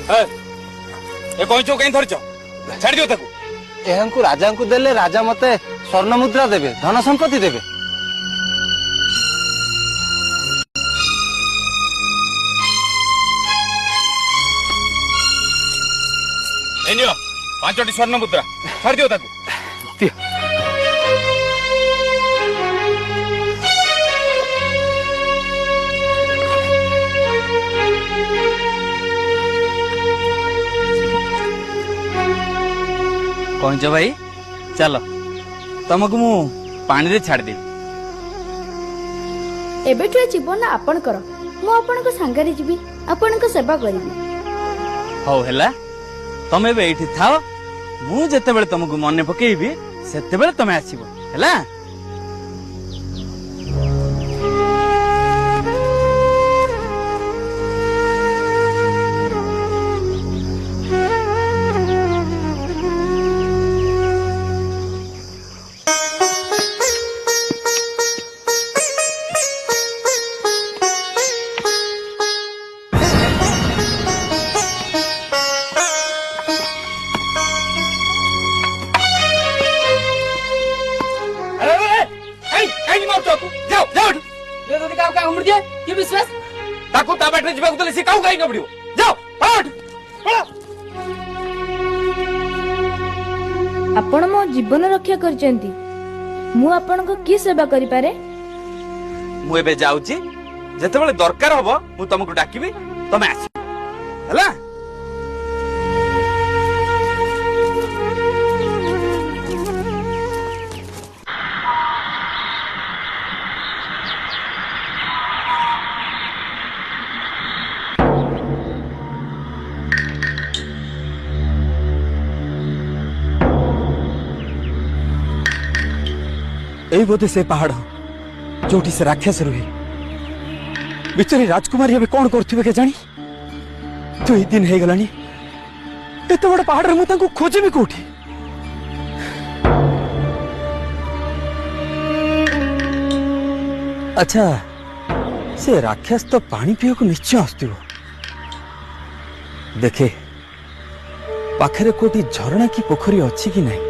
ए कौन कहीं धरच छाड़ दियो ताकू एहंकु राजा को देले राजा मते स्वर्ण मुद्रा देबे धन संपत्ति देबे। ए नियो 5टी स्वर्ण मुद्रा छाड़ दियो ताकू दियो। कौच भाई चलो तुमको मु पानी रे छाड़ देबी। एबेठु जीवन आपण कर मु आपण को संगारे जीवी आपण को सेवा करिवि। हौ हैला तमे बे एठी थाओ मु जते बेले तुमको मने पकेइबी सेते बेले तमे आसीबो हैला। आपण मो जीवन रक्षा करचंती मु आपण को की सेवा करि पारे। मु एबे जाउची जते बेले दरकार हबो मु तुमको डाकिबी तमे आसी हैला। एई बोधे से पहाड़ जोटी से राक्षस रुहे बिचारी राजकुमारी हमें कौन करथिबे के जानी। तो ई दिन हे गलानी एते बड़ पहाड़ रे मु तांको खोजेबी कोठी। अच्छा से राक्षस तो पानी पियो को निश्चय आसथिबो। देखे पाखरे कोटी झरणा की पोखरी अछि कि नहीं।